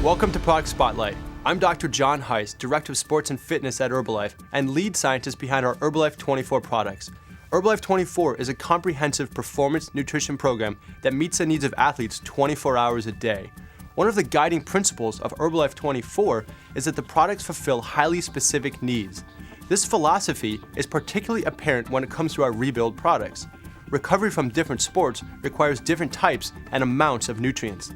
Welcome to Product Spotlight. I'm Dr. John Heiss, Director of Sports and Fitness at Herbalife and lead scientist behind our Herbalife 24 products. Herbalife 24 is a comprehensive performance nutrition program that meets the needs of athletes 24 hours a day. One of the guiding principles of Herbalife 24 is that the products fulfill highly specific needs. This philosophy is particularly apparent when it comes to our rebuild products. Recovery from different sports requires different types and amounts of nutrients.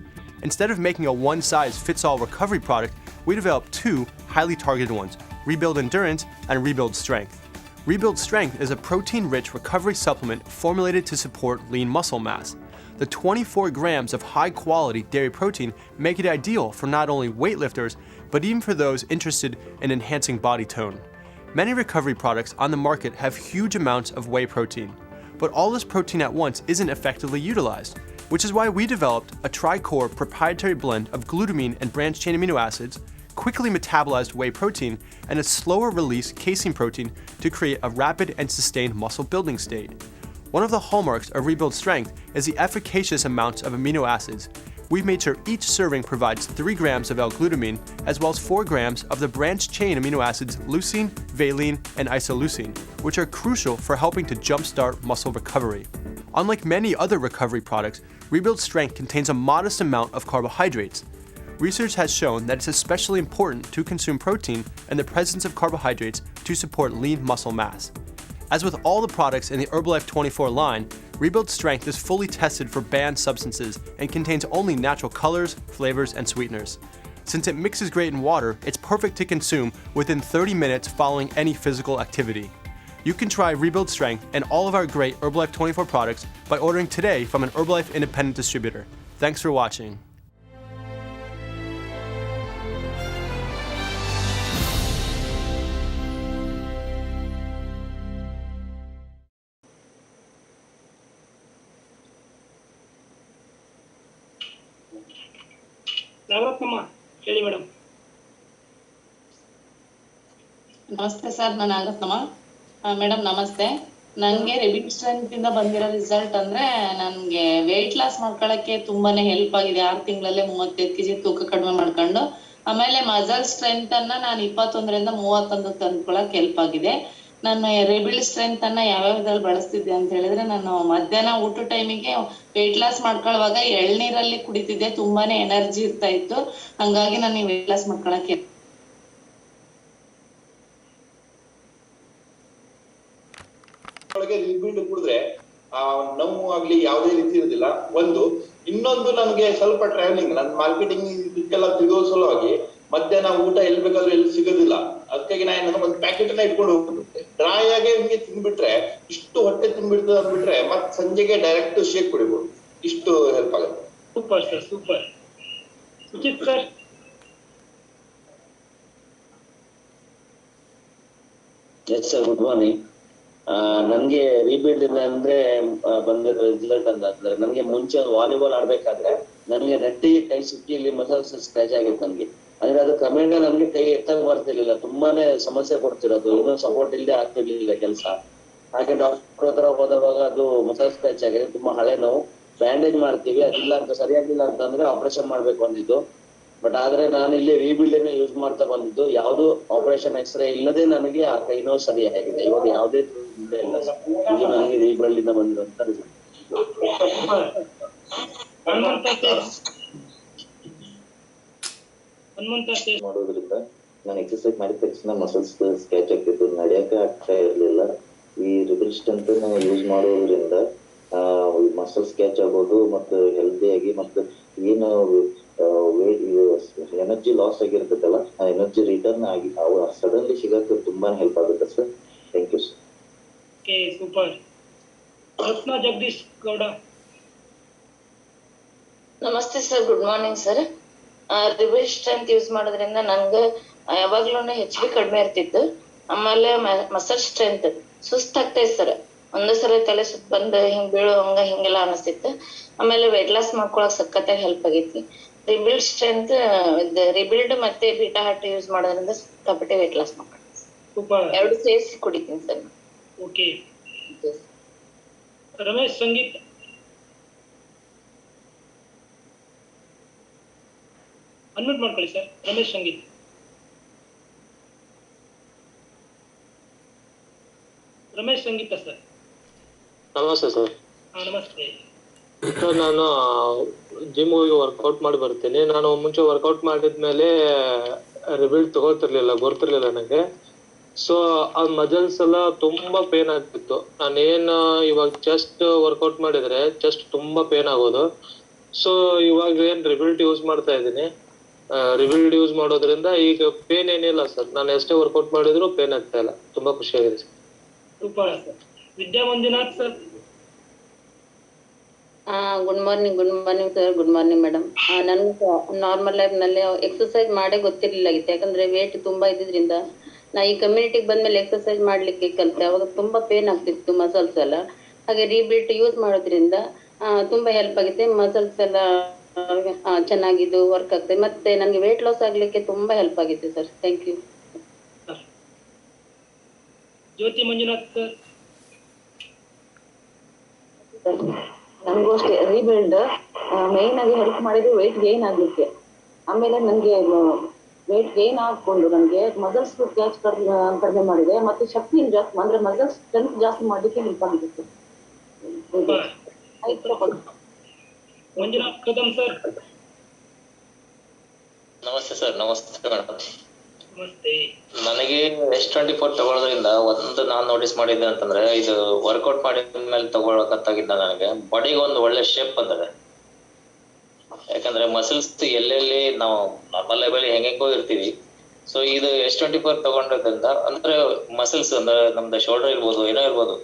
Instead of making a one-size-fits-all recovery product, we developed two highly targeted ones, Rebuild Endurance and Rebuild Strength. Rebuild Strength is a protein-rich recovery supplement formulated to support lean muscle mass. The 24 grams of high-quality dairy protein make it ideal for not only weightlifters, but even for those interested in enhancing body tone. Many recovery products on the market have huge amounts of whey protein, but all this protein at once isn't effectively utilized, which is why we developed a tri-core proprietary blend of glutamine and branched-chain amino acids, quickly metabolized whey protein, and a slower-release casein protein to create a rapid and sustained muscle building state. One of the hallmarks of Rebuild Strength is the efficacious amounts of amino acids. We've made sure each serving provides 3 grams of L-glutamine as well as 4 grams of the branched-chain amino acids leucine, valine, and isoleucine, which are crucial for helping to jumpstart muscle recovery. Unlike many other recovery products, Rebuild Strength contains a modest amount of carbohydrates. Research has shown that it's especially important to consume protein in the presence of carbohydrates to support lean muscle mass. As with all the products in the Herbalife 24 line, Rebuild Strength is fully tested for banned substances and contains only natural colors, flavors, and sweeteners. Since it mixes great in water, it's perfect to consume within 30 minutes following any physical activity. You can try Rebuild Strength and all of our great Herbalife 24 products by ordering today from an Herbalife independent distributor. Thanks for watching. Nagarathnamma ಹೇಳಿ madam. ನಮಸ್ತೆ sir, ನಾನು Nagarathnamma. Madam ನಮಸ್ತೆ. ನನಗೆ rivet strength ಇಂದ ಬಂದಿರೋ result ಅಂದ್ರೆ ನನಗೆ weight loss ಮಾಡ್ಕೊಳ್ಳೋಕ್ಕೆ ತುಂಬಾನೇ ಹೆಲ್ಪ್ ಆಗಿದೆ. 6 ತಿಂಗಳಲ್ಲೇ 35 kg ತೂಕ ಕಡಿಮೆ ಮಾಡ್ಕೊಂಡು, ಆಮೇಲೆ ಮಸಲ್ ಸ್ಟ್ರೆಂತ್ ಅನ್ನ ನಾನು 21ರಿಂದ 31 ತಂದ್ಕೊಳಕ್ ಹೆಲ್ಪ್ ಆಗಿದೆ. ನಾನು ರಿಬಿಲ್ಡ್ ಸ್ಟ್ರೆಂತ್ ಅನ್ನ ಯಾವ್ಯಾವ್ದ್ರಲ್ಲಿ ಬಳಸ್ತಿದ್ದೆ ಅಂತ ಹೇಳಿದ್ರೆ, ನಾನು ಮಧ್ಯಾಹ್ನ ಊಟ ಟೈಮಿಗೆ ವೆಯ್ಟ್ ಲಾಸ್ ಮಾಡ್ಕೊಳ್ಳುವಾಗ ಎಳ್ನೀರಲ್ಲಿ ಕುಡಿತಿದ್ದೆ, ತುಂಬಾನೇ ಎನರ್ಜಿ ಇರ್ತಾ ಇತ್ತು. ಹಂಗಾಗಿ ನಾನು ವೆಯ್ಟ್ ಲಾಸ್ ಮಾಡ್ಕೊಳಕ್ಕೆ ರಿಬಿಲ್ಡ್ ಕುಡಿದ್ರೆ ನೋವು ಆಗ್ಲಿ ಯಾವುದೇ ರೀತಿ ಇರೋದಿಲ್ಲ. ಇನ್ನೊಂದು ನನ್ಗೆ ಸ್ವಲ್ಪ ಟ್ರಾವೆಲಿಂಗ್, ನನ್ ಮಾರ್ಕೆಟಿಂಗ್ ಇದಕ್ಕೆಲ್ಲ ತಿರುಗೋ ಸಲುವಾಗಿ ಮಧ್ಯಾಹ್ನ ಊಟ ಎಲ್ಲಿ ಬೇಕಾದ್ರೂ ಎಲ್ಲಿ ಸಿಗೋದಿಲ್ಲ. ಅದಕ್ಕಾಗಿ ನಾನು ಒಂದು ಪ್ಯಾಕೆಟ್ ಅನ್ನ ಇಟ್ಕೊಂಡು ಹೋಗ್ಬಿಡುತ್ತೆ. ಡ್ರೈ ಆಗಿ ಹಿಂಗೆ ತಿನ್ಬಿಟ್ರೆ ಇಷ್ಟು ಹೊಟ್ಟೆ ತಿನ್ಬಿಡ್ತದೆ ಅಂದ್ಬಿಟ್ರೆ ಮತ್ ಸಂಜೆಗೆ ಡೈರೆಕ್ಟ್ ಶೇಕ್ ಕುಡಿಬಹುದು. ಇಷ್ಟು ಹೆಲ್ಪ್ ಆಗುತ್ತೆ. Super sir, super. Suchit sir. Yes sir, good morning. ನನ್ಗೆ ರೀಬಿಲ್ಡ್ ಅಂದ್ರೆ ಬಂದಿರೋ ರಿಸಲ್ಟ್ ಅಂದ್ರೆ, ನನ್ಗೆ ಮುಂಚೆ ವಾಲಿಬಾಲ್ ಆಡ್ಬೇಕಾದ್ರೆ ನನ್ಗೆ ನೆಟ್ಟಿಗೆ ಕೈ ಸುತ್ತಿಲಿ ಮಸಲ್ಸ್ ಸ್ಕ್ರಾಚ್ ಆಗಿತ್ತು ನನ್ಗೆ. ಅಂದ್ರೆ ಅದು ಕ್ರಮೇಣ ನನ್ಗೆ ಕೈ ಎತ್ತಂಗ್ ಬರ್ತಿರ್ಲಿಲ್ಲ, ತುಂಬಾನೇ ಸಮಸ್ಯೆ ಕೊಡ್ತಿರೋದು, ಇನ್ನೂ ಸಪೋರ್ಟ್ ಇಲ್ಲದೆ ಆಗ್ತಿರ್ಲಿಲ್ಲ ಕೆಲಸ. ಹಾಗೆ ಡಾಕ್ಟರ್ ಹತ್ರ ಹೋದವಾಗ ಅದು ಮಸಲ್ ಸ್ಕ್ರಾಚ್ ಆಗಿದೆ, ತುಂಬಾ ಹಳೆ ನೋವು, ಬ್ಯಾಂಡೇಜ್ ಮಾಡ್ತೀವಿ, ಅದಿಲ್ಲ ಅಂತ ಸರಿಯಾಗಿಲ್ಲ ಅಂತಂದ್ರೆ ಆಪರೇಷನ್ ಮಾಡ್ಬೇಕು ಅಂದಿದ್ದು. ಬಟ್ ಆದ್ರೆ ನಾನು ಇಲ್ಲಿ ರೀಬಿಲ್ಡ್ ಯೂಸ್ ಮಾಡ್ತಾ ಬಂದಿದ್ದು, ಯಾವ್ದು ಆಪರೇಷನ್ ಎಕ್ಸ್ರೇ ಇಲ್ಲದೆ ನನಗೆ ಆ ಕೈ ನೋವು ಸರಿಯಾಗಿದೆ. ಇವಾಗ ಯಾವುದೇ ಇಲ್ಲ ಸರ್, ಇದು ನನಗೆ ರೀಬಿಲ್ಡ್ ಇಂದ ಬಂದಿರುವಂತ ಮಾಡೋದ್ರಿಂದ ನಾನು ಎಕ್ಸರ್ಸೈಸ್ ಮಾಡಿದ ತಕ್ಷಣ ಮಸಲ್ಸ್ ಸ್ಕ್ಯಾಚ್ ಆಗ್ತಿತ್ತು, ನಡೆಯಕ್ಕೆ ಆಗ್ತಾ ಇರ್ಲಿಲ್ಲ. ಈ ರಿಬಿಲ್ಡ್ ಸ್ಟ್ರೆಂತ್ ಯೂಸ್ ಮಾಡೋದ್ರಿಂದ ಮಸಲ್ ಸ್ಕ್ಯಾಚ್ ಆಗೋದು ಮತ್ತು ಹೆಲ್ದಿಯಾಗಿ ಮತ್ತು ಏನು ಎನರ್ಜಿ ಲಾಸ್ ಆಗಿರ್ತದಲ್ಲ, ಆ ಎನರ್ಜಿ ರಿಟರ್ನ್ ಆಗಿ ಸಡನ್ಲಿ ಸಿಗಕ್ಕೆ ತುಂಬಾನೇ ಹೆಲ್ಪ್ ಆಗುತ್ತೆ sir. Thank you sir. Okay, super. Ratna Jagadish Gowda. ನಮಸ್ತೆ sir, good morning sir. Rebuild strength use ಮಾಡೋದ್ರಿಂದ ನನ್ಗೆ ಯಾವಾಗ್ಲೂ HB ಕಡಿಮೆ ಇರ್ತಿತ್ತು. ಆಮೇಲೆ ಮಸಲ್ ಸ್ಟ್ರೆಂತ್ ಸುಸ್ತಾಗ್ತೈತೆ ಸರ್. ಒಂದೇ ಸಲ ತಲೆ ಸುತ್ತ ಬಂದು ಹಿಂಗ್ ಬೀಳೋ ಹಂಗ ಹಿಂಗೆಲ್ಲ ಅನಿಸ್ತಿತ್ತು. ಆಮೇಲೆ ವೆಯ್ಟ್ ಲಾಸ್ ಮಾಡ್ಕೊಳಕ್ ಸಖತ್ತಾಗಿ ಹೆಲ್ಪ್ ಆಗೈತಿ. ರಿಬಿಲ್ಡ್ ಸ್ಟ್ರೆಂತ್, ರಿಬಿಲ್ಡ್ ಮತ್ತೆ ಬೀಟಾ ಹಾರ್ಟ್ ಯೂಸ್ ಮಾಡೋದ್ರಿಂದ ಸಿಕ್ಕಾಪಟ್ಟೆ ವೆಯ್ಟ್ ಲಾಸ್ ಮಾಡ್ಕೊಂಡು ಎರಡು ಸೇರಿಸಿ ಕುಡಿತೀನಿ ಸರ್. ಓಕೆ. ರಮೇಶ್ ಸಂಗೀತ್. ಅನ್ಮ್ಯೂಟ್ ಮಾಡ್ಕೊಳ್ಳಿ ಸರ್. ರಮೇಶ್ ಸಂಗೀತ್. ರಮೇಶ್ ಸಂಗೀತ ಸರ್. ನಮಸ್ತೆ ಸರ್. ನಮಸ್ತೆ ಸರ್, ನಾನು ಜಿಮ್ ಹೋಗಿ ವರ್ಕೌಟ್ ಮಾಡಿ ಬರ್ತೀನಿ. ನಾನು ಮುಂಚೆ ವರ್ಕೌಟ್ ಮಾಡಿದ್ಮೇಲೆ ರಿಬಿಲ್ಡ್ ತಗೊಳ್ತಿರ್ಲಿಲ್ಲ, ಬರ್ತಿರ್ಲಿಲ್ಲ ನನಗೆ. ಸೊ ಆ ಮಜಲ್ಸ್ ಎಲ್ಲ ತುಂಬಾ ಪೇನ್ ಆಗ್ತಿತ್ತು. ನಾನೇನು ಇವಾಗ ಚೆಸ್ಟ್ ವರ್ಕೌಟ್ ಮಾಡಿದ್ರೆ ಚೆಸ್ಟ್ ತುಂಬಾ ಪೇನ್ ಆಗೋದು. ಸೊ ಇವಾಗ ಏನ್ ರಿಬಿಲ್ಡ್ ಯೂಸ್ ಮಾಡ್ತಾ ಇದ್ದೀನಿ. ರಿಬಿಲ್ಡ್ ಯೂಸ್ ಮಾಡೋದ್ರಿಂದ ಈಗ ಪೇನ್ ಏನಿಲ್ಲ ಸರ್. ನಾನು ಎಷ್ಟೇ ವರ್ಕೌಟ್ ಮಾಡಿದ್ರು ಪೇನ್ ಆಗ್ತಾ ಇಲ್ಲ. ತುಂಬಾ ಖುಷಿಯಾಗಿದೆ sir. Super sir. Vidya Manjunath sir. Good morning sir. Good morning madam. ನನ್ಗೆ ನಾರ್ಮಲ್ ಲೈಫ್ ನಲ್ಲಿ ಎಕ್ಸರ್ಸೈಸ್ ಮಾಡೇ ಗೊತ್ತಿರ್ಲಿಲ್ಲ. ಯಾಕಂದ್ರೆ ವೇಟ್ ತುಂಬಾ ಇದ್ದಿದ್ರಿಂದ ನಾ ಈ ಕಮ್ಯುನಿಟಿಗೆ ಬಂದ್ಮೇಲೆ ಎಕ್ಸರ್ಸೈಸ್ ಮಾಡ್ಲಿಕ್ಕೆ ಕಲಿತೆ. ಅವಾಗ ತುಂಬಾ ಪೇನ್ ಆಗ್ತಿತ್ತು ಮಸಲ್ಸ್ ಎಲ್ಲ. ಹಾಗೆ ರೀಬಿಲ್ಟ್ ಯೂಸ್ ಮಾಡೋದ್ರಿಂದ ತುಂಬಾ ಹೆಲ್ಪ್ ಆಗುತ್ತೆ. ಮಸಲ್ಸ್ ಎಲ್ಲ ಚೆನ್ನಾಗಿದ್ದು ವರ್ಕ್ ಆಗ್ತದೆ. ಮತ್ತೆ ನನಗೆ ವೇಟ್ ಲಾಸ್ ಆಗ್ಲಿಕ್ಕೆ ತುಂಬಾ ಹೆಲ್ಪ್ ಆಗಿದೆ sir. Thank you. Jyoti Manjunath sir. ನನಗೂ ಅಷ್ಟೇ ರೀಬಿಲ್ಡ್ ಮೇನ್ ಆಗಿ ಹೆಲ್ಪ್ ಮಾಡಿದ್ದು ವೇಟ್ ಗೇನ್ ಆಗ್ಲಿಕ್ಕೆ. ಆಮೇಲೆ ನನಗೆ ವೇಟ್ ಗೇನ್ ಆಗ್ಕೊಂಡು ನನಗೆ ಮಸಲ್ಸ್ ಕ್ಯಾಚ್ ಕಡಿಮೆ ಮಾಡಿದೆ. ಮತ್ತೆ ಶಕ್ತಿ ಜಾಸ್ತಿ ಅಂದ್ರೆ ಮಸಲ್ಸ್ ಸ್ಟ್ರೆಂತ್ ಜಾಸ್ತಿ ಮಾಡ್ಲಿಕ್ಕೆ ಹೆಲ್ಪ್ ಆಗಿತ್ತು. ಮಂಜುನಾಥ್ ಕದಂ ಸರ್. ನಮಸ್ತೆ ಸರ್. ನಮಸ್ತೆ ಮೇಡಮ್. ನಮಸ್ತೆ. ನನಗೆ S24 ತಗೊಳ್ಳೋದ್ರಿಂದ ಒಂದು ನಾನ್ ನೋಟಿಸ್ ಮಾಡಿದ್ದೆ ಅಂತಂದ್ರೆ, ಇದು ವರ್ಕೌಟ್ ಮಾಡಿದ್ಮೇಲೆ ತಗೊಳಕತ್ತಾಗಿದ್ದ ನನಗೆ ಬಾಡಿಗೆ ಒಂದು ಒಳ್ಳೆ ಶೇಪ್ ಬಂದಿದೆ. ಯಾಕಂದ್ರೆ ಮಸಲ್ಸ್ ಎಲ್ಲೆಲ್ಲಿ ನಾವು ನಾರ್ಮಲ್ ಲೆವೆಲ್ ಹೆಂಗೆಂಗೋ ಇರ್ತೀವಿ. ಸೊ ಇದು S24 ತಗೊಂಡೋದ್ರಿಂದ ಅಂದ್ರೆ ಮಸಲ್ಸ್ ಅಂದ್ರೆ ನಮ್ದು ಶೋಲ್ಡರ್ ಇರ್ಬೋದು, ಏನೋ ಇರ್ಬೋದು,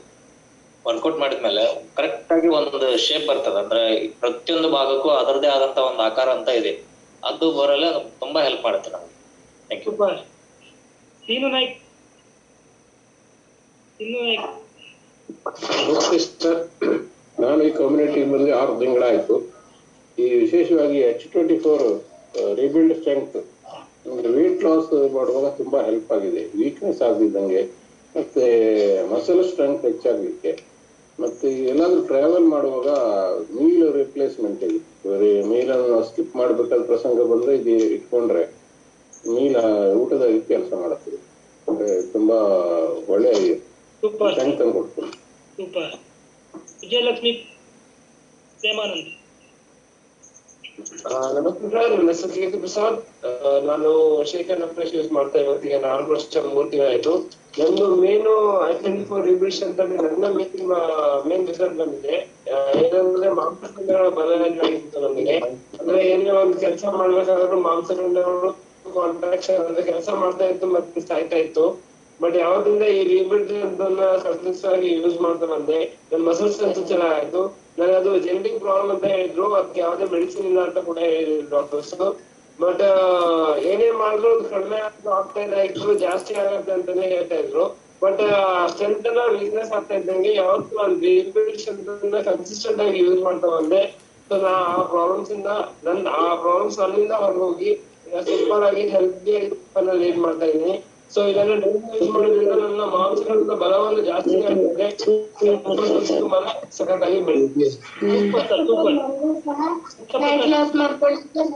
ವರ್ಕೌಟ್ ಮಾಡಿದ್ಮೇಲೆ ಕರೆಕ್ಟ್ ಆಗಿ ಒಂದು ಶೇಪ್ ಬರ್ತದೆ. ಅಂದ್ರೆ ಪ್ರತಿಯೊಂದು ಭಾಗಕ್ಕೂ ಅದರದೇ ಆದಂತ ಒಂದು ಆಕಾರ ಅಂತ ಇದೆ. ಅದು ಬರಲ್ಲ ತುಂಬಾ ಹೆಲ್ಪ್ ಮಾಡುತ್ತೆ ನಮ್ಗೆ. Thank you. Super. Seenu Naik. ನಮಸ್ತೆ ಸರ್. ನಾನು ಈ ಕಮ್ಯುನಿಟಿ ಬಂದು 6 ತಿಂಗಳಾಯ್ತು. ಈ ವಿಶೇಷವಾಗಿ H24 ರಿಬಿಲ್ಡ್ ಸ್ಟ್ರೆಂತ್ ನಮ್ಗೆ ವೇಟ್ ಲಾಸ್ ಮಾಡುವಾಗ ತುಂಬಾ ಹೆಲ್ಪ್ ಆಗಿದೆ. ವೀಕ್ನೆಸ್ ಆಗದಿದ್ದಂಗೆ ಮತ್ತೆ ಮಸಲ್ ಸ್ಟ್ರೆಂತ್ ಹೆಚ್ಚಾಗ್ಲಿಕ್ಕೆ. ಮತ್ತೆ ಎಲ್ಲಾದ್ರೂ ಟ್ರಾವೆಲ್ ಮಾಡುವಾಗ ಮೀಲ್ ರಿಪ್ಲೇಸ್ಮೆಂಟ್ ಮೀಲನ್ನು ಸ್ಕಿಪ್ ಮಾಡ್ಬೇಕಾದ ಪ್ರಸಂಗ ಬಂದ್ರೆ ಇದು ಇಟ್ಕೊಂಡ್ರೆ ಮೀಲ ಊಟದ ಕೆಲಸ ಮಾಡುತ್ತದೆ. ತುಂಬಾ ಒಳ್ಳೆ ಸ್ಟ್ರೆಂತ್ ಅನ್ನು ಕೊಡ್ತದೆ. ಸೂಪರ್. ವಿಜಯಲಕ್ಷ್ಮಿ ಪ್ರೇಮಾನಂದ್. ನಮಸ್ತೆ ಸರ್. ನನ್ನ ಹೆಸರು ಕೀರ್ತಿ ಪ್ರಸಾದ್. ನಾನು ಶೇಖರ್ ಅಪ್ರೇಶ್ ಯೂಸ್ ಮಾಡ್ತಾ ಇರೋದು 4 ವರ್ಷ 3 ತಿಂಗಳಾಯ್ತು. ನಂದು ಮೇನು I24 ರಿಬಿಲ್ಡ್ ಅಂತ ನನ್ನ ಮೇನ್ ರಿಸಲ್ಟ್ ಬಂದಿದೆ. ಏನಂದ್ರೆ ಮಾಂಸಖಂಡಗಳ ಬಲ ಆಗಿತ್ತು ನಮಗೆ. ಅಂದ್ರೆ ಏನೇ ಒಂದು ಕೆಲಸ ಮಾಡ್ಬೇಕಾದ್ರೂ ಮಾಂಸಖಂಡಗಳು ಕಾಂಟ್ರಾಕ್ಷನ್ ಅಂದ್ರೆ ಕೆಲಸ ಮಾಡ್ತಾ ಇತ್ತು ಮತ್ತೆ ಸಾಯ್ತಾ ಇತ್ತು. ಬಟ್ ಯಾವ್ದ್ರಿಂದ ಈ ರಿಬಿಲ್ಡ್ ಸಕ್ಸಸ್ ಆಗಿ ಯೂಸ್ ಮಾಡ್ತಾ ಬಂದೆ. ನನ್ನ ಮಸಲ್ಸ್ ಅಂತೂ ಚೆನ್ನಾಗಾಯ್ತು. ನನಗೆ ಅದು ಜೆನೆಟಿಕ್ ಪ್ರಾಬ್ಲಮ್ ಅಂತ ಹೇಳಿದ್ರು. ಅದಕ್ಕೆ ಯಾವ್ದೇ ಮೆಡಿಸಿನ್ ಇಲ್ಲ ಅಂತ ಕೂಡ ಹೇಳಿದ್ರು ಡಾಕ್ಟರ್ಸ್. ಬಟ್ ಏನೇ ಮಾಡಿದ್ರು ಕಡಿಮೆ ಆಗ್ತಾ ಇದ್ರು, ಜಾಸ್ತಿ ಆಗತ್ತೆ ಅಂತಾನೆ ಹೇಳ್ತಾ ಇದ್ರು. ಬಟ್ ಸ್ಟ್ರೆಂತ್ ಎಲ್ಲ ವೀಕ್ನೆಸ್ ಆಗ್ತಾ ಇದ್ದಂಗೆ ಯಾವತ್ತು ಒಂದು ರಿಬಿಲ್ಡ್ ಕನ್ಸಿಸ್ಟೆಂಟ್ ಆಗಿ ಯೂಸ್ ಮಾಡ್ತಾ ಬಂದೆ. ಸೊ ನಾ ಆ ಪ್ರಾಬ್ಲಮ್ಸ್ ಅಲ್ಲಿಂದ ಹೊರಗೋಗಿ ಸೂಪರ್ ಆಗಿ ಹೆಲ್ತಿ ಲೀಡ್ ಮಾಡ್ತಾ ಇದ್ದೀನಿ. ಸೊ ಇದನ್ನ ಯೂಸ್ ಮಾಡೋದ್ರಿಂದ ನನ್ನ ಮಾಂಸಗಳ ಬಲವನ್ನು ಜಾಸ್ತಿ ಆಗಿದೆ. ಸಖತ್ತಾಗಿ ಬೆಳೆದಿದೆ.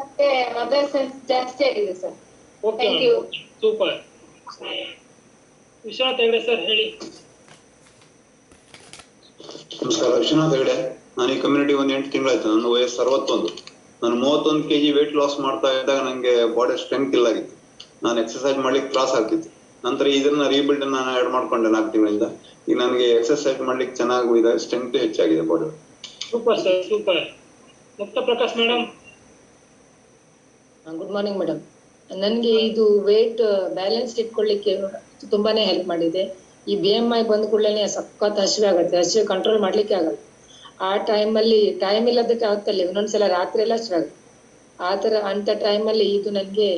ಮತ್ತೆ ಮದರ್ ಸೆನ್ಸ್ ಜಾಸ್ತಿ ಆಗಿದೆ sir. Thank you. Super. Vishwanath Hegde sir ಹೇಳಿ. ನಮಸ್ಕಾರ. ವಿಶ್ವನಾಥ್ ಹೆಗಡೆ. ನಾನು ಈ ಕಮ್ಯುನಿಟಿ 8 ತಿಂಗಳಾಯ್ತು. ನನ್ನ ವಯಸ್ಸು 61. ನಾನು 31 kg ವೇಟ್ ಲಾಸ್ ಮಾಡ್ತಾ ಇದ್ದಾಗ ನಂಗೆ ಬಾಡಿ ಸ್ಟ್ರೆಂತ್ ಇಲ್ಲ ಆಗಿತ್ತು. ನಾನು ಎಕ್ಸರ್ಸೈಸ್ ಮಾಡ್ಲಿಕ್ಕೆ ತ್ರಾಸ ಆಗ್ತಿತ್ತು. ನಂತರ ಇದನ್ನ ರೀಬಿಲ್ಡ್ ನಾನು ಆಡ್ ಮಾಡ್ಕೊಂಡೆ 4 ತಿಂಗಳಿಂದ. ಈಗ ನನಗೆ ಎಕ್ಸರ್ಸೈಸ್ ಮಾಡ್ಲಿಕ್ಕೆ ಚೆನ್ನಾಗಿ ಇದೆ, ಸ್ಟ್ರೆಂತ್ ಹೆಚ್ಚಾಗಿದೆ ಬಾಡಿ. Super sir. ಸೂಪರ್. ಮುಕ್ತ Prakash madam. Good morning madam. ನನಗೆ ಇದು ವೇಟ್ ಬ್ಯಾಲೆನ್ಸ್ ಇಟ್ಕೊಳ್ಳಿಕ್ಕೆ ತುಂಬಾನೇ ಹೆಲ್ಪ್ ಮಾಡಿದೆ. ಈ BMI ಬಂದ ಕೂಡಲೇ ಸಖತ್ ಹಸಿವೆ ಆಗುತ್ತೆ. ಹಸಿವೆ ಕಂಟ್ರೋಲ್ ಮಾಡ್ಲಿಕ್ಕೆ ಆಗಲ್ಲ. ಆ ಟೈಮಲ್ಲಿ ಟೈಮ್ ಇಲ್ಲದಕ್ಕೆ ಆಗ್ತಲ್ಲ. ಒಂದೊಂದ್ಸಲ ರಾತ್ರಿ ಎಲ್ಲ ಹಸಿವೆ ಆಗುತ್ತೆ. ಅಂತ ಟೈಮಲ್ಲಿ ಇದು ನನಗೆ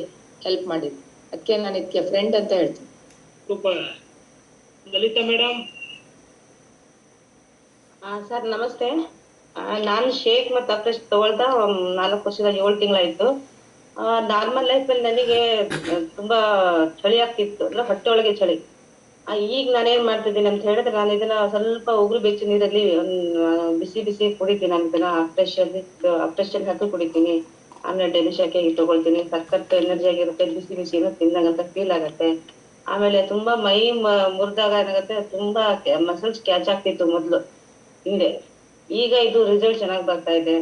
ಹೆಲ್ಪ್ ಮಾಡಿದೆ. ಅದಕ್ಕೆ ನಾನು ಇದಕ್ಕೆ ಫ್ರೆಂಡ್ ಅಂತ ಹೇಳ್ತೀನಿ. ಸೂಪರ್. ಲಲಿತಾ ಮೇಡಮ್. ಸರ್ ನಮಸ್ತೆ. ನಾನು ಶೇಕ್ ಮತ್ತು ಅಪ್ರೆಶ್ ತಗೊಳ್ತಾ 4 ವರ್ಷದ 7 ತಿಂಗಳಾಯ್ತು. ನಾರ್ಮಲ್ ಲೈಫ್ ಅಲ್ಲಿ ನನಗೆ ತುಂಬಾ ಚಳಿ ಆಗ್ತಿತ್ತು, ಅಂದ್ರೆ ಹೊಟ್ಟೆ ಒಳಗೆ ಚಳಿ. ಈಗ ನಾನೇನ್ ಮಾಡ್ತಿದ್ದೀನಿ ಅಂತ ಹೇಳಿದ್ರೆ, ನಾನು ಇದನ್ನ ಸ್ವಲ್ಪ ಉಗುರು ಬೆಚ್ಚ ನೀರಲ್ಲಿ ಬಿಸಿ ಕುಡಿತೀನಿ. ನಾನು ಇದನ್ನ ಅಪ್ರೆಶ್ ಹಾಕಿ ಕುಡಿತೀನಿ. ಆಮೇಲೆ ಡೆಲ್ಲಿ ಶಾಖೆ ತಗೊಳ್ತೀನಿ, ಸಖತ್ ಎನರ್ಜಿ ಆಗಿರುತ್ತೆ, ಬಿಸಿ ಬಿಸಿ ಏನೋ ತಿಂದಂಗಂತ ಫೀಲ್ ಆಗತ್ತೆ. ಆಮೇಲೆ ತುಂಬಾ ಮೈ ಮುರಿದಾಗ ಏನಾಗುತ್ತೆ, ತುಂಬಾ ಮಸಲ್ಸ್ ಕ್ಯಾಚ್ ಆಗ್ತಿತ್ತು ಮೊದ್ಲು ಹಿಂದೆ. ಈಗ ಇದು ರಿಸಲ್ಟ್ ಚೆನ್ನಾಗ್ ಬರ್ತಾ ಇದೆ.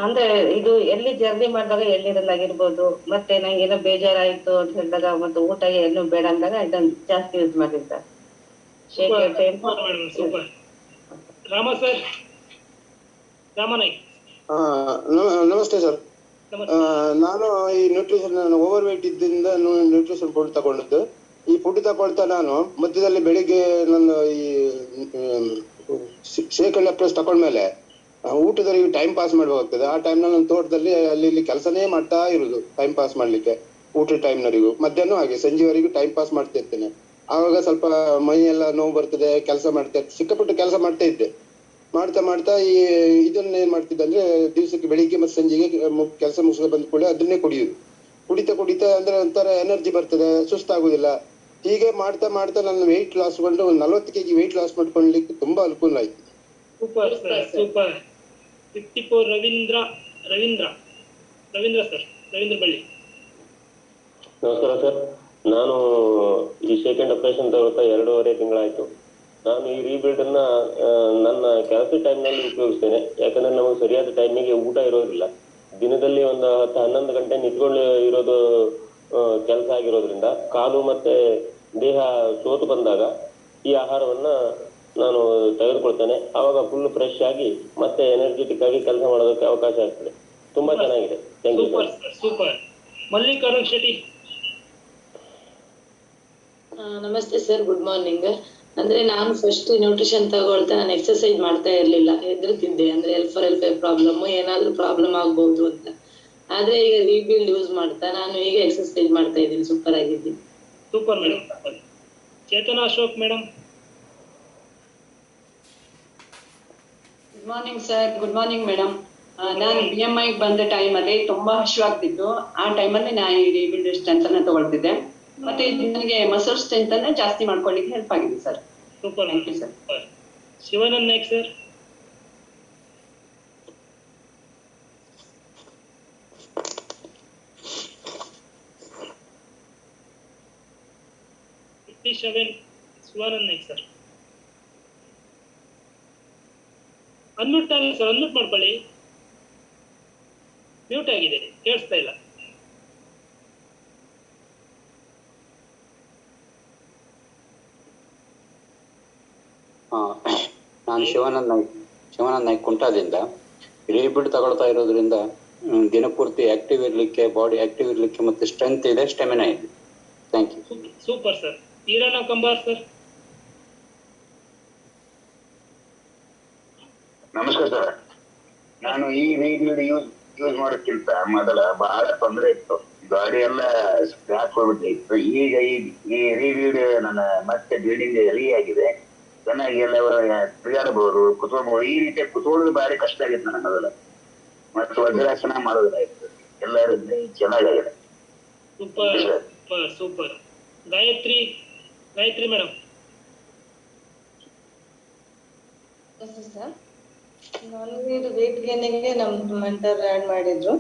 ಅಂದ್ರೆ ಇದು ಎಲ್ಲಿ ಜರ್ನಿ ಮಾಡಿದಾಗ ಎಲ್ಲಿರಲ್ಲಾಗಿರ್ಬೋದು, ಮತ್ತೆ ನಂಗೆ ಏನೋ ಬೇಜಾರಾಯ್ತು ಅಂತ ಹೇಳಿದಾಗ, ಮತ್ತೆ ಊಟ ಏನು ಬೇಡ ಅಂದಾಗ ಇದನ್ನ ಜಾಸ್ತಿ ಯೂಸ್ ಮಾಡಿರ್ತಾರೆ. ಸೂಪರ್. ರಾಮ ಸರ್, ರಾಮನಾಯ್ಕ್. ನಮಸ್ತೆ ಸರ್. ನಾನು ಈ ನ್ಯೂಟ್ರಿಷನ್ ಓವರ್ ವೇಟ್ ಇದ್ದಿಂದ ನ್ಯೂಟ್ರಿಷನ್ ಫುಡ್ ತಗೊಂಡಿದ್ದು. ಈ ಫುಡ್ ತಗೊಳ್ತಾ ನಾನು ಮಧ್ಯದಲ್ಲಿ ಬೆಳಿಗ್ಗೆ ನನ್ನ ಈ ಶೇಖರಣೆ ಪ್ಲಸ್ ತಗೊಂಡ್ಮೇಲೆ ಊಟದಲ್ಲಿ ಟೈಮ್ ಪಾಸ್ ಮಾಡ್ಬೇಕಾಗ್ತದೆ. ಆ ಟೈಮ್ನಲ್ಲಿ ನನ್ನ ತೋಟದಲ್ಲಿ ಅಲ್ಲಿ ಇಲ್ಲಿ ಕೆಲಸನೇ ಮಾಡ್ತಾ ಇರುದು, ಟೈಮ್ ಪಾಸ್ ಮಾಡ್ಲಿಕ್ಕೆ. ಊಟದ ಟೈಮ್ನವರೆಗೂ ಮಧ್ಯಾಹ್ನ ಹಾಗೆ ಸಂಜೆವರೆಗೂ ಟೈಮ್ ಪಾಸ್ ಮಾಡ್ತಾ ಇರ್ತೇನೆ. ಆವಾಗ ಸ್ವಲ್ಪ ಮೈ ಎಲ್ಲ ನೋವು ಬರ್ತದೆ, ಕೆಲಸ ಮಾಡ್ತಾ ಸಿಕ್ಕಾಪಟ್ಟೆ ಕೆಲಸ ಮಾಡ್ತಾ ಇದ್ದೆ. ಮಾಡ್ತಾ ಈ ಇದನ್ನ ಏನ್ ಮಾಡ್ತಿದ್ದೆ ಅಂದ್ರೆ, ದಿವಸಕ್ಕೆ ಬೆಳಿಗ್ಗೆ ಮತ್ತೆ ಸಂಜೆಗೆ ಕೆಲಸ ಮುಗಿಸ್ಕೊಂಡು ಬಂದ ಕೂಡ ಅದನ್ನೇ ಕುಡಿಯುದು. ಕುಡಿತಾ ಅಂದ್ರೆ ಒಂಥರ ಎನರ್ಜಿ ಬರ್ತದೆ, ಸುಸ್ತಾಗುದಿಲ್ಲ. ಹೀಗೆ ಮಾಡ್ತಾ ನನ್ನ ವೆಯ್ಟ್ ಲಾಸ್ ಕೊಂಡು 40 kg ವೆಯ್ಟ್ ಲಾಸ್ ಮಾಡ್ಕೊಳ್ಲಿಕ್ಕೆ ತುಂಬಾ ಅನುಕೂಲ ಆಯ್ತು. Super super. 54 Ravindra sir, Ravindra ಬಳ್ಳಿ. ನಮಸ್ಕಾರ ಸರ್. ನಾನು ಈ ಸೆಕೆಂಡ್ ಆಪರೇಷನ್ ತಗೊಳ್ತಾ 2.5 ತಿಂಗಳಾಯ್ತು. ನಾನು ಈ ರೀಬಿಲ್ಡ್ ಅನ್ನ ನನ್ನ ಕೆಲಸ ಟೈಮ್ ನಲ್ಲಿ ಉಪಯೋಗಿಸ್ತೇನೆ. ಯಾಕಂದ್ರೆ ನಮಗೆ ಸರಿಯಾದ ಟೈಮಿಗೆ ಊಟ ಇರೋದಿಲ್ಲ. ದಿನದಲ್ಲಿ ಒಂದು 10-11 ಗಂಟೆ ನಿಂತ್ಕೊಂಡು ಇರೋದು ಕೆಲಸ ಆಗಿರೋದ್ರಿಂದ ಕಾಲು ಮತ್ತೆ ದೇಹ ಸೋತು ಬಂದಾಗ ಈ ಆಹಾರವನ್ನ ನಾನು ತೆಗೆದುಕೊಳ್ತೇನೆ. ಆವಾಗ ಫುಲ್ ಫ್ರೆಶ್ ಆಗಿ ಮತ್ತೆ ಎನರ್ಜೆಟಿಕ್ ಆಗಿ ಕೆಲಸ ಮಾಡೋದಕ್ಕೆ ಅವಕಾಶ ಆಗ್ತದೆ. ತುಂಬಾ ಚೆನ್ನಾಗಿದೆ. Thank you sir. Super. Mallikarjun Shetty. ನಮಸ್ತೆ ಸರ್, ಗುಡ್ ಮಾರ್ನಿಂಗ್. ಅಂದ್ರೆ ನಾನು ಫಸ್ಟ್ ನ್ಯೂಟ್ರಿಷನ್ ತಗೊಳ್ತಾ ನಾನು ಎಕ್ಸರ್ಸೈಸ್ ಮಾಡ್ತಾ ಇರ್ಲಿಲ್ಲ, ಹೆದರ್ತಿದ್ದೆ. ಅಂದ್ರೆ L4-L5 ಪ್ರಾಬ್ಲಮ್, ಏನಾದ್ರೂ ಪ್ರಾಬ್ಲಮ್ ಆಗ್ಬಹುದು ಅಂತ. ಆದ್ರೆ ಈಗ ರೀಬಿಲ್ಡ್ ಯೂಸ್ ಮಾಡ್ತಾ ನಾನು ಈಗ ಎಕ್ಸರ್ಸೈಸ್ ಮಾಡ್ತಾ ಇದ್ದೀನಿ, ಸೂಪರ್ ಆಗಿದ್ದೀನಿ. Super madam. Chetana Ashok madam. Good morning sir, good morning madam. ನಾನು BMI ಬಂದ ಟೈಮಲ್ಲಿ ತುಂಬಾ ಹಸಿವಾಗ್ತಿತ್ತು. ಆ ಟೈಮಲ್ಲಿ ನಾನು ಈ ರೀಬಿಲ್ಡ್ ಸ್ಟ್ರೆಂತ್ ಅನ್ನ ತಗೊಳ್ತಿದ್ದೆ. ಮತ್ತೆ ಇದು ನನಗೆ ಮಸಲ್ ಸ್ಟ್ರೆಂತ್ ಅನ್ನ ಜಾಸ್ತಿ ಮಾಡ್ಕೊಳ್ಳಿಕ್ಕೆ ಹೆಲ್ಪ್ ಆಗಿದೆ sir. Super. Thank you sir. Shivanand Naik sir. Shivanand Naik sir. Unmute ಆಗಿದೆ ಸರ್, ಅನ್ಮ್ಯೂಟ್ ಮಾಡ್ಕೊಳ್ಳಿ. ಮ್ಯೂಟ್ ಆಗಿದೆ, ಕೇಳಿಸ್ತಾ ಇಲ್ಲ. ನಾನು ಶಿವಾನಂದ್ ನಾಯ್ಕ್ ಕುಂಟಾದಿಂದ ರೀಬಿಲ್ಡ್ ತಗೊಳ್ತಾ ಇರೋದ್ರಿಂದ ದಿನಪೂರ್ತಿ ಆಕ್ಟಿವ್ ಇರ್ಲಿಕ್ಕೆ, ಬಾಡಿ ಆಕ್ಟಿವ್ ಇರ್ಲಿಕ್ಕೆ ಮತ್ತೆ ಸ್ಟ್ರೆಂತ್ ಇದೆ, ಸ್ಟೆಮಿನಾ ಇದೆ. Thank you. Super sir. Eranna Kambar sir. ನಮಸ್ಕಾರ ಸರ್. ನಾನು ಈ ರೀಬಿಲ್ಡ್ ಯೂಸ್ ಮಾಡೋಕ್ಕಿಂತ ಮೊದಲ ಬಹಳ ತೊಂದರೆ ಇತ್ತು, ಗಾಡಿ ಎಲ್ಲ ಸ್ಕ್ರಾಚ್ ಹೋಗ್ಬಿಟ್ಟಿತ್ತು. ಈಗ ಈ ರೀಬಿಲ್ಡ್ ನನ್ನ ಮತ್ತೆ ಬಿಲ್ಡಿಂಗ್ ಎಲಿ ಆಗಿದೆ, ಚೆನ್ನಾಗಿ ಎಲ್ಲ ತಿರುಗಾಡಬಹುದು, ಕುತ್ಕೊಳ್ಬಹುದು. ಈ ರೀತಿ ಕುತ್ಕೊಳ್ಳೋದು ಭಾರಿ ಕಷ್ಟ ಆಗಿತ್ತು ನನಗೆ ಮೊದಲ. ಮತ್ತು ವಜ್ರಾಸನ ಮಾಡೋದಾಯ್ತು, ಎಲ್ಲರೂ ಚೆನ್ನಾಗಿದೆ. Super super super. Gayatri madam. Sir, ನನಗೆ ಇದು ವೇಟ್ ಗೇನಿಗೆ ನಮ್ಮ ಮೆಂಟರ್ ಆಡ್ ಮಾಡಿದ್ರು.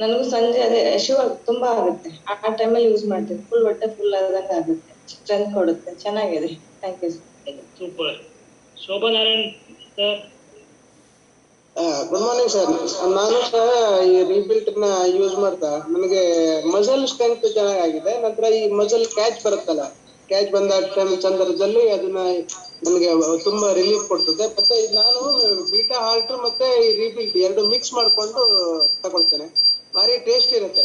ನನಗೂ ಸಂಜೆ ಅದೇ ಹಸಿವು ತುಂಬಾ ಆಗುತ್ತೆ, ಆ ಟೈಮಲ್ಲಿ ಯೂಸ್ ಮಾಡ್ತೀನಿ. ಫುಲ್ ಹೊಟ್ಟೆ ಫುಲ್ ಆದಂಗೆ ಆಗುತ್ತೆ, ಸ್ಟ್ರೆಂತ್ ಕೊಡುತ್ತೆ, ಚೆನ್ನಾಗಿದೆ. Thank you sir. Super. Shobha Narayan sir. Good morning sir. ನಾನು ಸಹ ಈ ರೀಬಿಲ್ಟ್ ನ ಯೂಸ್ ಮಾಡ್ತಾ ನನಗೆ ಮಸಲ್ ಸ್ಟ್ರೆಂತ್ ಚೆನ್ನಾಗಿದೆ. ನಂತರ ಈ ಮಸಲ್ ಕ್ಯಾಚ್ ಬರುತ್ತಲ್ಲ, ಕ್ಯಾಚ್ ಬಂದ ಸಂದರ್ಭದಲ್ಲಿ ಅದನ್ನ ನನಗೆ ತುಂಬಾ ರಿಲೀಫ್ ಕೊಡ್ತದೆ. ಮತ್ತೆ ನಾನು ಬೀಟಾ ಹಾಲ್ಟರ್ ಮತ್ತೆ ಈ ರೀಬಿಲ್ಟ್ ಎರಡು ಮಿಕ್ಸ್ ಮಾಡ್ಕೊಂಡು ತಗೊಳ್ತೇನೆ. ಭಾರಿ ಟೇಸ್ಟ್ ಇರುತ್ತೆ,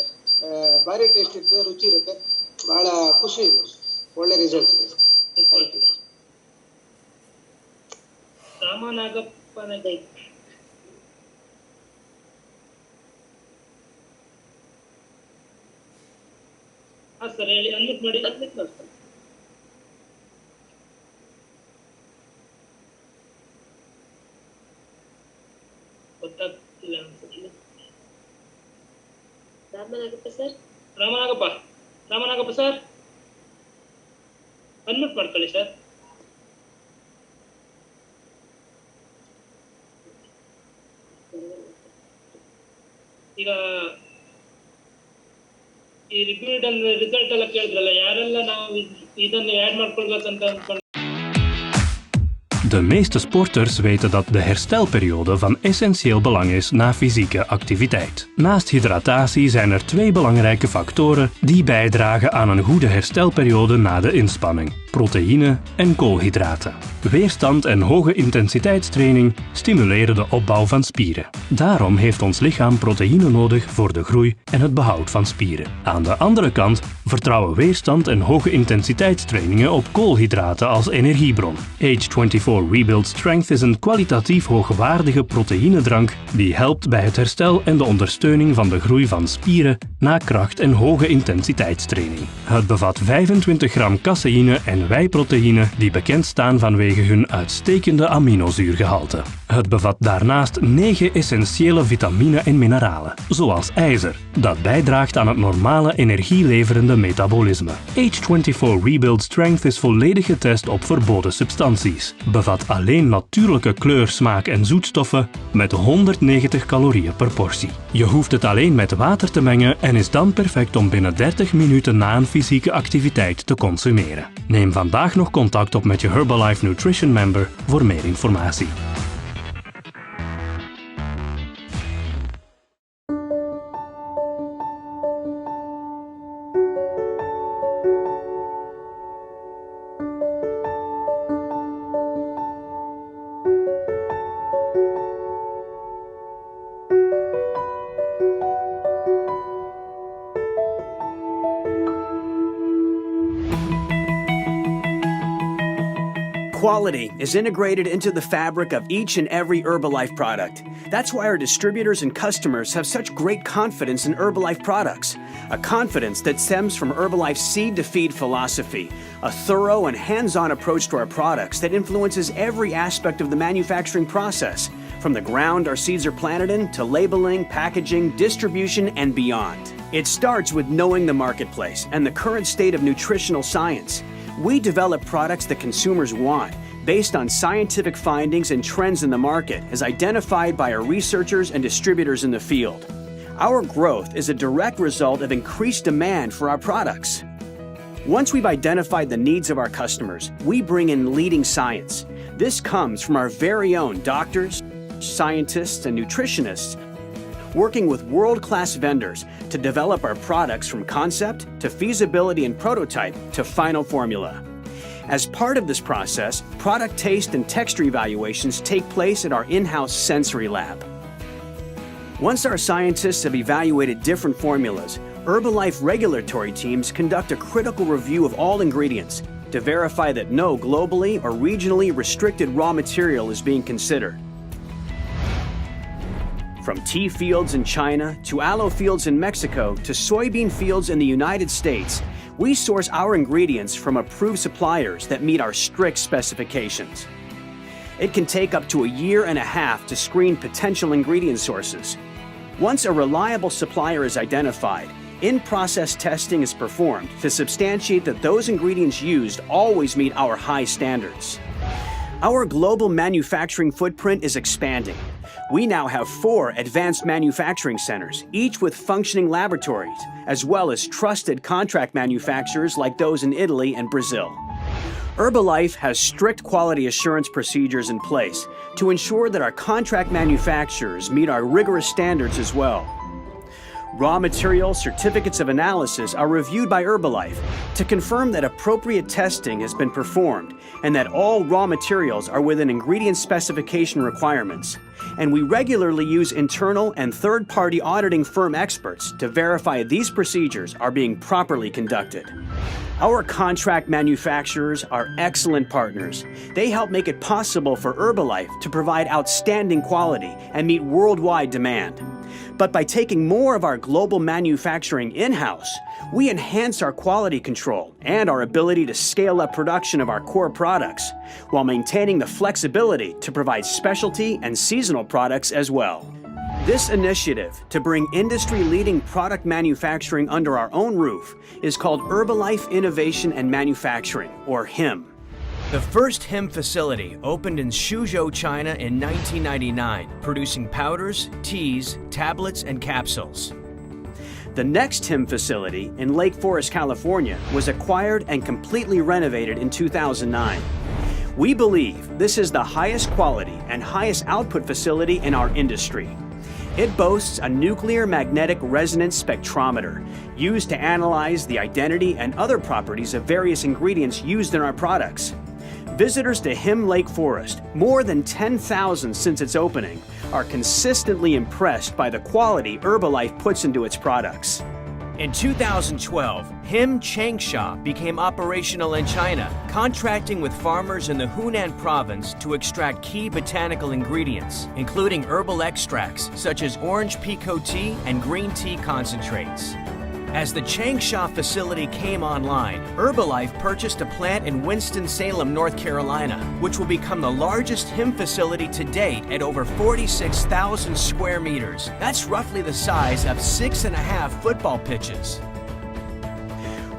ರುಚಿ ಇರುತ್ತೆ, ಬಹಳ ಖುಷಿ ಇದೆ, ಒಳ್ಳೆ ರಿಸಲ್ಟ್. Thank you. ರಾಮನಾಗಪ್ಪನ ಸರ್ ಹೇಳಿ, ಅನ್ಮಿಟ್ ಮಾಡಿ. ಗೊತ್ತಾಗ್ತಿಲ್ಲ ಅನ್ಸುತ್ತೆ. ರಾಮನಾಗಪ್ಪ ಸರ್, ಅನ್ಮಿಟ್ ಮಾಡ್ಕೊಳ್ಳಿ ಸರ್. ಈಗ ಈ ರಿಪೀಟ್ ರಿಸಲ್ಟ್ ಎಲ್ಲ ಕೇಳಿದ್ರಲ್ಲ, ಯಾರೆಲ್ಲ ನಾವು ಇದನ್ನು ಆಡ್ ಮಾಡ್ಕೊಳ್ಬೇಕಂತ ಅನ್ಕೊಂಡು. De meeste sporters weten dat de herstelperiode van essentieel belang is na fysieke activiteit. Naast hydratatie zijn er 2 belangrijke factoren die bijdragen aan een goede herstelperiode na de inspanning: proteïne en koolhydraten. Weerstand en hoge intensiteitstraining stimuleren de opbouw van spieren. Daarom heeft ons lichaam proteïne nodig voor de groei en het behoud van spieren. Aan de andere kant vertrouwen weerstand en hoge intensiteitstrainingen op koolhydraten als energiebron. Age24 Rebuild Strength is een kwalitatief hoogwaardige proteïnedrank die helpt bij het herstel en de ondersteuning van de groei van spieren na kracht- en hoge intensiteitstraining. Het bevat 25 gram caseïne en wijproteïne die bekend staan vanwege hun uitstekende aminozuurgehalte. Het bevat daarnaast 9 essentiële vitamine en mineralen, zoals ijzer, dat bijdraagt aan het normale energieleverende metabolisme. Age24 Rebuild Strength is volledig getest op verboden substanties, bevat alleen natuurlijke kleur, smaak en zoetstoffen met 190 calorieën per portie. Je hoeft het alleen met water te mengen en is dan perfect om binnen 30 minuten na een fysieke activiteit te consumeren. Neem vandaag nog contact op met je Herbalife Nutrition member voor meer informatie. Quality is integrated into the fabric of each and every Herbalife product. That's why our distributors and customers have such great confidence in Herbalife products. A confidence that stems from Herbalife's seed-to-feed philosophy, a thorough and hands-on approach to our products that influences every aspect of the manufacturing process, from the ground our seeds are planted in to labeling, packaging, distribution, and beyond. It starts with knowing the marketplace and the current state of nutritional science. We develop products that consumers want based on scientific findings and trends in the market as identified by our researchers and distributors in the field. Our growth is a direct result of increased demand for our products. Once we've identified the needs of our customers, we bring in leading science. This comes from our very own doctors, scientists, and nutritionists working with world-class vendors to develop our products from concept to feasibility and prototype to final formula. As part of this process, product taste and texture evaluations take place at our in-house sensory lab. Once our scientists have evaluated different formulas, Herbalife regulatory teams conduct a critical review of all ingredients to verify that no globally or regionally restricted raw material is being considered. From tea fields in China to aloe fields in Mexico to soybean fields in the United States, we source our ingredients from approved suppliers that meet our strict specifications. It can take up to a year and a half to screen potential ingredient sources. Once a reliable supplier is identified, in-process testing is performed to substantiate that those ingredients used always meet our high standards. Our global manufacturing footprint is expanding. We now have 4 advanced manufacturing centers, each with functioning laboratories, as well as trusted contract manufacturers like those in Italy and Brazil. Herbalife has strict quality assurance procedures in place to ensure that our contract manufacturers meet our rigorous standards as well. Raw material certificates of analysis are reviewed by Herbalife to confirm that appropriate testing has been performed and that all raw materials are within ingredient specification requirements. And we regularly use internal and third-party auditing firm experts to verify these procedures are being properly conducted. Our contract manufacturers are excellent partners. They help make it possible for Herbalife to provide outstanding quality and meet worldwide demand. But by taking more of our global manufacturing in-house, we enhance our quality control and our ability to scale up production of our core products, while maintaining the flexibility to provide specialty and seasonal products as well. This initiative to bring industry-leading product manufacturing under our own roof is called Herbalife Innovation and Manufacturing, or HIM. The first HIM facility opened in Suzhou, China in 1999, producing powders, teas, tablets, and capsules. The next HIM facility in Lake Forest, California was acquired and completely renovated in 2009. We believe this is the highest quality and highest output facility in our industry. It boasts a nuclear magnetic resonance spectrometer used to analyze the identity and other properties of various ingredients used in our products. Visitors to HIM Lake Forest, more than 10,000 since its opening, are consistently impressed by the quality Herbalife puts into its products. In 2012, HIM Changsha became operational in China, contracting with farmers in the Hunan province to extract key botanical ingredients, including herbal extracts such as orange pekoe tea and green tea concentrates. As the Changsha facility came online, Herbalife purchased a plant in Winston-Salem, North Carolina, which will become the largest HIM facility to date at over 46,000 square meters. That's roughly the size of 6.5 football pitches.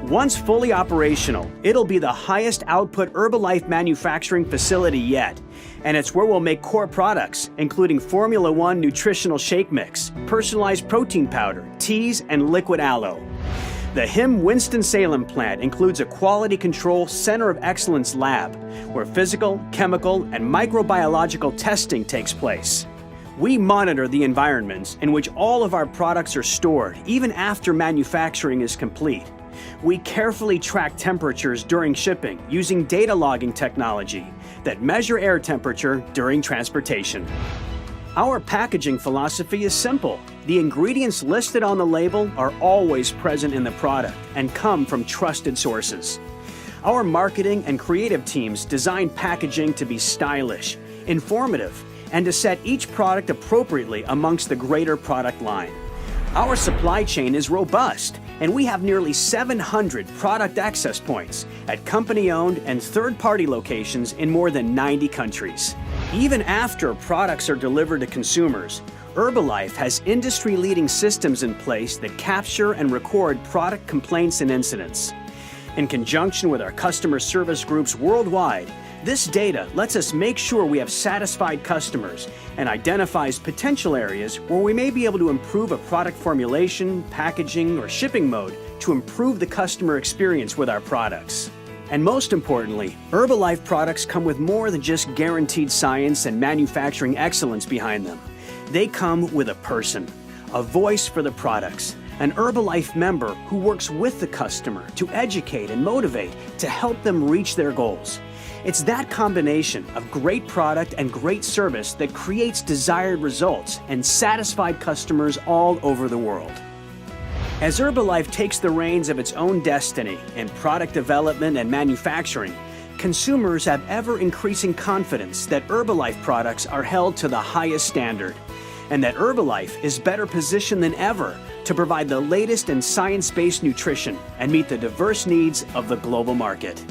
Once fully operational, it'll be the highest output Herbalife manufacturing facility yet. And it's where we'll make core products, including Formula One nutritional shake mix, personalized protein powder, teas, and liquid aloe. The HIM Winston-Salem plant includes a quality control center of excellence lab, where physical, chemical, and microbiological testing takes place. We monitor the environments in which all of our products are stored, even after manufacturing is complete. We carefully track temperatures during shipping using data logging technology that measure air temperature during transportation. Our packaging philosophy is simple. The ingredients listed on the label are always present in the product and come from trusted sources. Our marketing and creative teams design packaging to be stylish, informative, and to set each product appropriately amongst the greater product line. Our supply chain is robust, and we have nearly 700 product access points at company-owned and third-party locations in more than 90 countries. Even after products are delivered to consumers, Herbalife has industry-leading systems in place that capture and record product complaints and incidents. In conjunction with our customer service groups worldwide, this data lets us make sure we have satisfied customers and identifies potential areas where we may be able to improve a product formulation, packaging, or shipping mode to improve the customer experience with our products. And most importantly, Herbalife products come with more than just guaranteed science and manufacturing excellence behind them. They come with a person, a voice for the products, an Herbalife member who works with the customer to educate and motivate to help them reach their goals. It's that combination of great product and great service that creates desired results and satisfied customers all over the world. As Herbalife takes the reins of its own destiny in product development and manufacturing, consumers have ever-increasing confidence that Herbalife products are held to the highest standard, and that Herbalife is better positioned than ever to provide the latest in science-based nutrition and meet the diverse needs of the global market.